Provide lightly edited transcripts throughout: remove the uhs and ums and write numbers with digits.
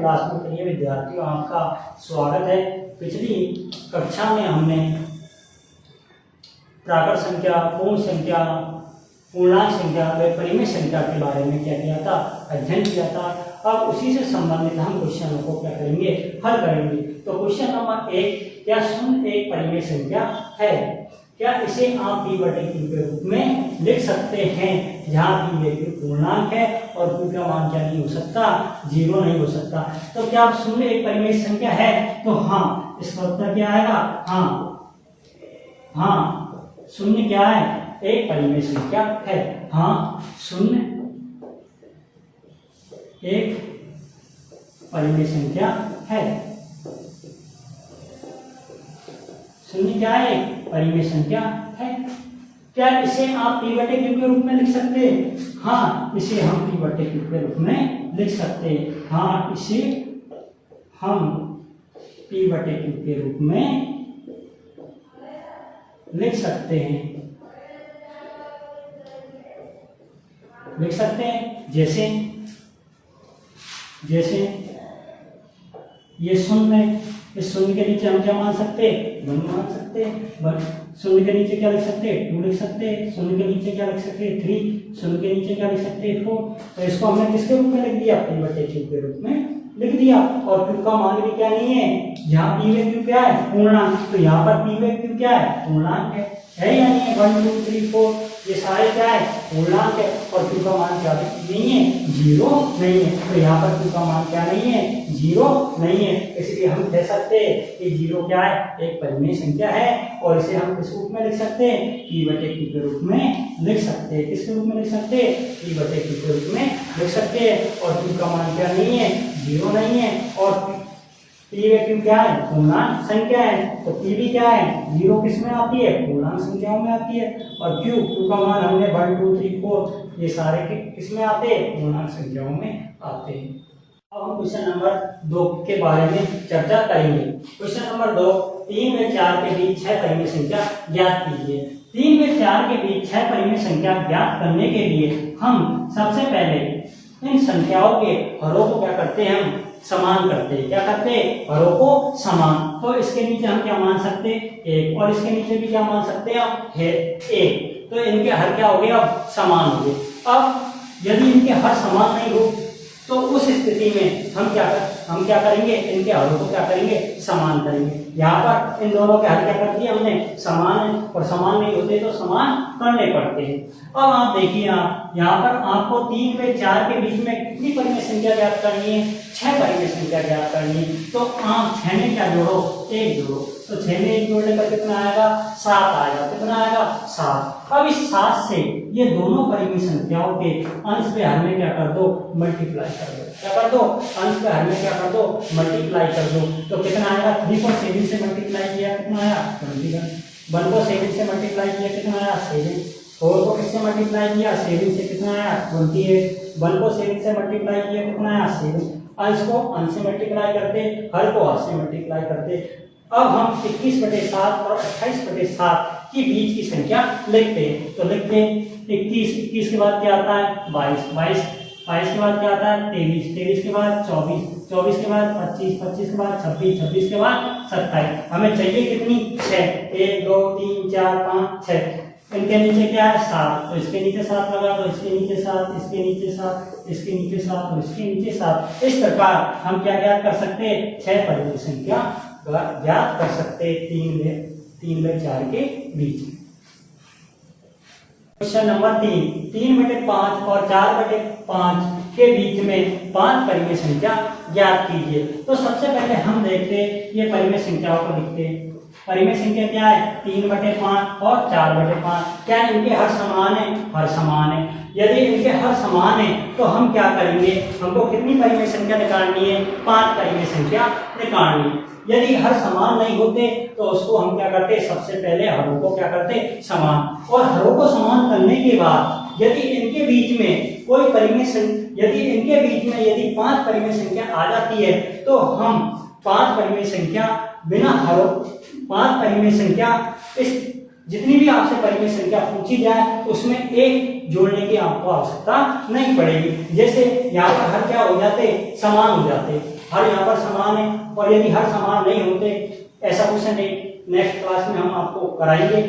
Class में प्रिय विद्यार्थियों, आपका स्वागत है। पिछली कक्षा में हमने प्राकृत संख्या, पूर्ण संख्या, पूर्णांक संख्या व परिमेय संख्या के बारे में क्या किया था, अध्ययन किया था। अब उसी से संबंधित हम क्वेश्चनों को क्या करेंगे, हल करेंगे। तो क्वेश्चन नंबर 1, क्या शून्य एक परिमेय संख्या है? क्या इसे आप p/q के रूप में लिख सकते हैं, जहाँ p वैल्यू पूर्णांक है और q का मान क्या नहीं हो सकता, 0 नहीं हो सकता। तो क्या शून्य एक परिमेय संख्या है? तो हाँ, इसका उत्तर क्या आएगा? हाँ, शून्य क्या है, एक परिमेय संख्या है। हाँ, शून्य एक परिमेय संख्या है। शून्य क्या है, एक परिमेय संख्या है। क्या इसे आप p/q के रूप में लिख सकते हैं? हाँ, इसे हम p/q के रूप में लिख सकते हैं। हाँ, इसे हम p/q के रूप में लिख सकते हैं। लिख सकते हैं जैसे ये शून्य, इस शून्य के नीचे हम क्या मान सकते हैं, 1 मान सकते हैं। शून्य के नीचे क्या लिख सकते हैं, 2 लिख सकते हैं। शून्य के नीचे क्या लिख सकते हैं, 3। शून्य के नीचे क्या लिख सकते हैं, 4। तो इसको हमने किसके रूप में लिख दिया, p/q के रूप में लिख दिया। और q का मान भी क्या नहीं है, यहाँ p व q क्या है, पूर्णांक। तो यहाँ पर p व q क्या है, पूर्णांक है या नहीं है? 1 2 3 4 ये सारे क्या है, पूर्णांक है। और q का मान क्या नहीं है, 0 नहीं है। तो यहाँ पर q का मान क्या नहीं है, 0 नहीं है। इसलिए हम कह सकते हैं कि 0 क्या है, एक परिमेय संख्या है। और इसे हम किस रूप में लिख सकते हैं, p/q के रूप में लिख सकते हैं। किसके रूप में लिख सकते हैं, p/q के रूप में लिख सकते हैं। और q का मान क्या नहीं है, 0 नहीं है। और p व q क्या है, पूर्णांक संख्या है। तो p भी क्या है, 0 किस में आती है, पूर्णांक संख्याओं में आती है। और q का मान हमने 1 2 3 4 ये सारे किस में आते हैं, पूर्णांक संख्याओं में आते हैं। अब हम क्वेश्चन नंबर 2 के बारे में चर्चा करेंगे। क्वेश्चन नंबर 2, 3 व 4 के बीच 6 परिमेय संख्या ज्ञात कीजिए। 3 व 4 के बीच 6 परिमेय संख्या ज्ञात करने के लिए हम सबसे पहले इन संख्याओं के हरों को क्या करते हैं, हम समान करते हैं। क्या करते हैं, हरों को समान। तो इसके नीचे हम क्या मान सकते हैं, 1। और इसके नीचे भी क्या मान सकते हैं, है 1। तो इनके हर क्या हो गए, अब समान हो गए। अब यदि इनके हर समान नहीं हो तो उस स्थिति में हम क्या करेंगे, इनके हरों को क्या करेंगे, समान करेंगे। यहाँ पर इन दोनों के हर क्या कर दिए हमने, समान है। और समान नहीं होते तो समान करने पड़ते हैं। अब आप देखिए, यहाँ पर आपको 3 व 4 के बीच में कितनी परिमेय संख्या ज्ञात करनी है, 6 परिमेय संख्या ज्ञात करनी है। तो आप 6 में क्या जोड़ो, 1 जोड़ो। तो 6 में 1 जोड़ने पर कितना आएगा, 7 आएगा। कितना आएगा, 7। अब इस 7 से ये दोनों परिमेय संख्याओं के अंश पे हर में क्या कर दो, मल्टीप्लाई कर दो। क्या कर दो, अंश पे हर में क्या कर दो, मल्टीप्लाई कर दो। तो कितना आएगा, 3 को 7 से मल्टीप्लाई किया, कितना आया, 21। 1 को 7 से मल्टीप्लाई किया, कितना आया, 7। 4 को किससे मल्टीप्लाई किया, 7 से, कितना आया, 28। 1 को 7 से मल्टीप्लाई किया, कितना आया, 7। अंश को अंश से मल्टीप्लाई करते, हर को हर से मल्टीप्लाई करते। अब हम 21/7 और 28/7 के बीच की संख्या लिखते हैं। तो लिखते हैं 21 के बाद क्या आता है, 22 के बाद क्या आता है, 23 के बाद 24 के बाद 25 के बाद 26 के बाद 27। हमें चाहिए कितनी, 6। 1 2 3 4 5 6। इनके नीचे क्या है, 7। तो इसके नीचे 7 लगा दो, इसके नीचे 7, इसके नीचे 7, इसके नीचे 7 और इसके नीचे 7। इस प्रकार हम क्या ज्ञात कर सकते हैं, 6 परिमेय संख्या ज्ञात कर सकते हैं 3 व 4 के बीच। क्वेश्चन नंबर 3/5 और 4/5 के बीच में 5 परिमेय संख्या ज्ञात कीजिए। तो सबसे पहले हम देखते हैं, ये परिमेय संख्याओं को लिखते हैं। परिमेय संख्या क्या है, 3/5 और 4/5। क्या इनके हर समान है, हर समान है। यदि इनके हर समान है तो हम क्या करेंगे, हमको कितनी परिमेय संख्या निकालनी है, 5 परिमेय संख्या निकालनी है। यदि हर समान नहीं होते तो उसको हम क्या करते, सबसे पहले हरों को क्या करते, समान। और हरों को समान करने के बाद यदि इनके बीच में कोई परिमेय यदि 5 परिमेय संख्या आ जाती है तो हम 5 परिमेय संख्या बिना हरों, 5 परिमेय संख्या, इस जितनी भी आपसे परिमेय संख्या पूछी जाए उसमें एक जोड़ने की आपको आवश्यकता नहीं पड़ेगी। जैसे यहाँ पर हर क्या हो जाते, समान हो जाते। हर यहाँ पर समान है, और यदि हर समान नहीं होते, ऐसा क्वेश्चन नेक्स्ट क्लास में हम आपको कराएंगे।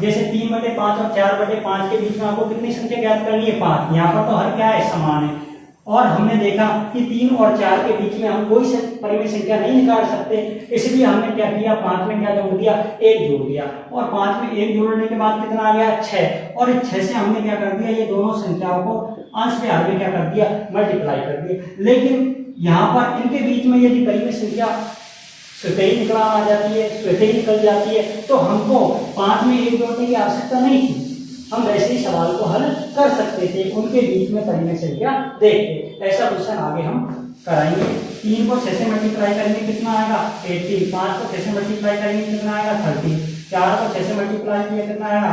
जैसे 3/5 और 4/5 के बीच में आपको कितनी संख्या ज्ञात करनी है? 5। यहाँ पर तो हर क्या है? समान है। और हमने देखा कि 3 और 4 के बीच में हम कोई से परिमेय संख्या नहीं निकाल सकते, इसलिए हमने क्या किया? 5 में क्या जोड़ दिया? 1 जोड़ दिया, और 5 में 1 जोड़ने के बाद कितना आ गया? 6। और 6 से हमने क्या कर दिया? ये दोनों संख्याओं को अंश में हर में क्या कर दिया? मल्टीप्लाई कर दिया। लेकिन यहाँ पर इनके बीच में यदि परिमेय संख्या स्वतः ही निकल आ जाती है, स्वतः ही निकल जाती है, तो हमको 5 में 1 जोड़ने की आवश्यकता नहीं थी, हम वैसे ही सवाल को हल कर सकते थे, उनके बीच में परिमेय संख्या देखते। ऐसा क्वेश्चन आगे हम कराएंगे। 3 को 6 से मल्टीप्लाई करेंगे कितना आएगा? 80। 5 को 6 से मल्टीप्लाई करेंगे कितना आएगा? 30। 4 को 6 से मल्टीप्लाई किया कितना आएगा?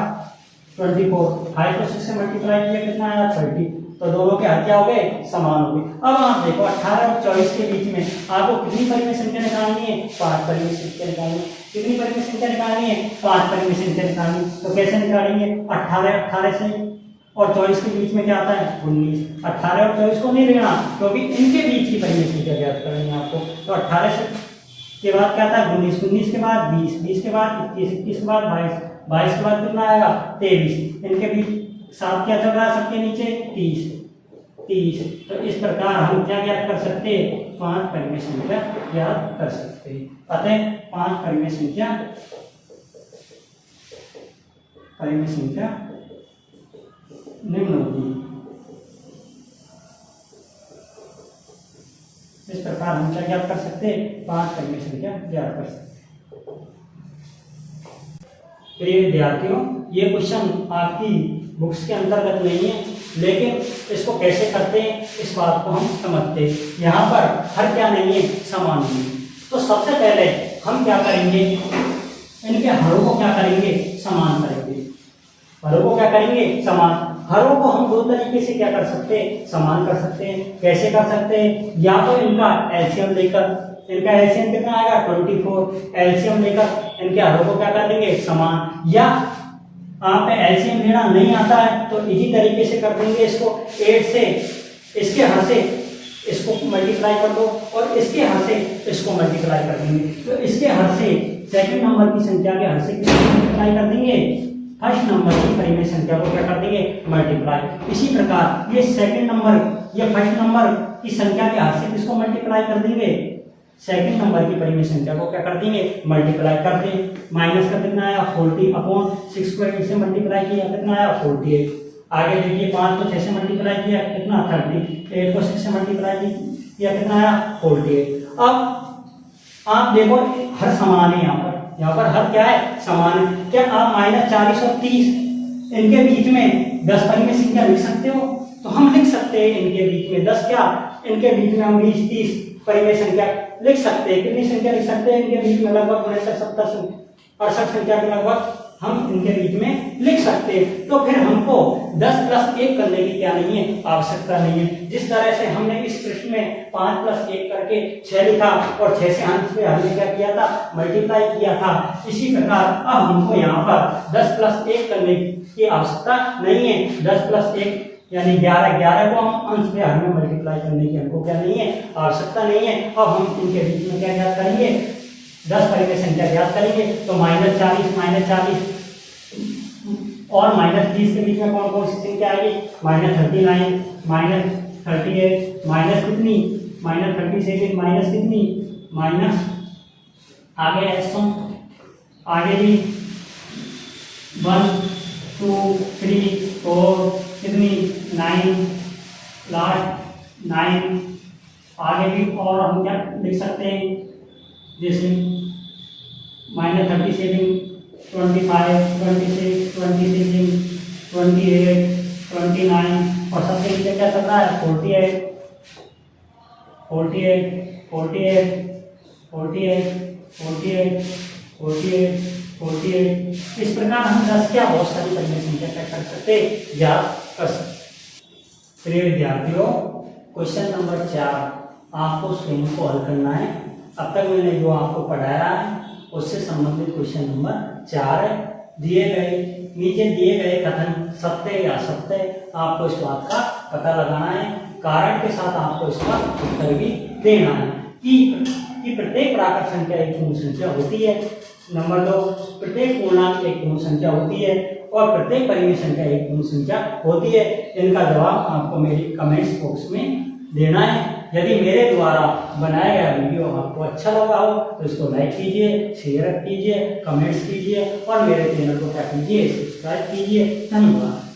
24। 5 को 6 से मल्टीप्लाई किया कितना आएगा? 30। तो दोनों के हर क्या हो गए? समान हो गए। अब आप देखो 18 और 24 के बीच में आपको कितनी परिमेय संख्या निकालनी है? 5 परिमेय संख्या निकालनी है। कितनी परिमेय संख्या निकालनी है? 5 परिमेय संख्या निकालनी है। तो कैसे निकालेंगे? 18 से और 24 के बीच में क्या आता है? 19। 18 और 24 को नहीं लेना, क्योंकि इनके बीच की परिमेय संख्या ज्ञात करनी है आपको। तो 18 से के बाद क्या आता है? 19। 19 के बाद 20। 20 के बाद 21। 21 के बाद 22। 22 के बाद कितना आएगा? 23। इनके बीच साथ क्या चल रहा है? सबके नीचे 30। 30। तो इस प्रकार हम क्या ज्ञात कर सकते हैं? 5 परिमेय संख्या ज्ञात कर सकते हैं। अतः 5 परिमेय संख्या निम्न होगी। इस प्रकार हम क्या ज्ञात कर सकते हैं? 5 परिमेय संख्या ज्ञात कर सकते हैं। प्रिय विद्यार्थियों, ये क्वेश्चन आपकी बुक्स के अंतर्गत नहीं है, लेकिन इसको कैसे करते हैं इस बात को हम समझते हैं। यहाँ पर हर क्या नहीं है? समान नहीं है। तो सबसे पहले हम क्या करेंगे? इनके हरों को क्या करेंगे? समान करेंगे। हरों को क्या करेंगे? समान। हरों को हम दो तरीके से क्या कर सकते हैं? समान कर सकते हैं। कैसे कर सकते हैं? या तो इनका एलसीएम लेकर, इनका एलसीएम कितना आएगा? 24। एलसीएम लेकर इनके हरों को क्या कर देंगे? समान। या आप एलसीएम लेना नहीं आता है तो इसी तरीके से कर देंगे। इसको 8 से इसके हर से इसको मल्टीप्लाई कर दो, और इसके हर से इसको मल्टीप्लाई कर देंगे। तो इसके हर से सेकंड नंबर की संख्या के हर से किसको मल्टीप्लाई कर देंगे? फर्स्ट नंबर की परिमेय संख्या को क्या कर देंगे? मल्टीप्लाई। इसी प्रकार ये सेकंड नंबर या फर्स्ट नंबर की संख्या के हर से किसको मल्टीप्लाई कर देंगे? सेकंड नंबर की परिमेय संख्या को क्या कर देंगे? मल्टीप्लाई कर दें। माइनस का कितना आया? 40/6 को 8 से मल्टीप्लाई किया कितना आया? 48। आगे देखिए 5 को 6 से मल्टीप्लाई किया कितना? 30। 8 को 6 से मल्टीप्लाई किया कितना आया? 48। अब आप देखो हर समान है, यहाँ पर हर क्या है? समान है। क्या आप -40 और 30 इनके बीच में 10 परिमेय संख्या लिख सकते हो? तो हम लिख सकते हैं। इनके बीच में 10 क्या? इनके बीच में हम 20-30 परिमेय संख्या लिख सकते हैं। कितनी संख्या लिख सकते हैं? इनके बीच में लगभग 69-70-68 संख्या के लगभग हम इनके बीच में लिख सकते हैं। तो फिर हमको 10 + 1 करने की क्या नहीं है? आवश्यकता नहीं है। जिस तरह से हमने इस प्रश्न में 5 + 1 करके 6 लिखा और 6 से अंश में हमने क्या किया था? मल्टीप्लाई किया था। इसी प्रकार अब हमको यहाँ पर 10 + 1 करने की आवश्यकता नहीं है। 10 + 1 यानी 11 को हम अंश में हर में मल्टीप्लाई करने की हमको क्या नहीं है? आवश्यकता नहीं है। अब हम इनके बीच में क्या ज्ञात करेंगे? 10 परिमेय संख्या ज्ञात करेंगे। तो -40 और -30 के बीच में कौन कौन सी संख्या आएगी? -39, -38, माइनस कितनी? -37, माइनस कितनी? माइनस आगे S1 आगे भी 1 2 3 4 कितनी? 9 लास्ट 9 आगे भी। और हम क्या लिख सकते हैं? जैसे -37 25 26 27 28 29 और सबसे नीचे क्या चल रहा है? 48 48 48 48 48 48 48। इस प्रकार हम 10 क्या बहुत सारी परिमेय संख्या क्या कर सकते? ज्ञात कर सकते। प्रिय विद्यार्थियों, क्वेश्चन नंबर 4 आपको स्वयं को हल करना है। अब तक मैंने जो आपको पढ़ाया है उससे संबंधित क्वेश्चन नंबर 4 है। नीचे दिए गए कथन सत्य या असत्य, आपको इस बात का पता लगाना है। कारण के साथ आपको इसका उत्तर भी देना है कि प्रत्येक प्राकृत संख्या एक पूर्ण संख्या होती है। नंबर 2, प्रत्येक पूर्णांक एक पूर्ण संख्या होती है और प्रत्येक परिमेय संख्या एक पूर्ण संख्या होती है। इनका जवाब आपको मेरी कमेंट्स बॉक्स में देना है। यदि मेरे द्वारा बनाया गया वीडियो आपको अच्छा लगा हो तो इसको लाइक कीजिए, शेयर कीजिए, कमेंट्स कीजिए और मेरे चैनल को क्या कीजिए, सब्सक्राइब कीजिए। धन्यवाद।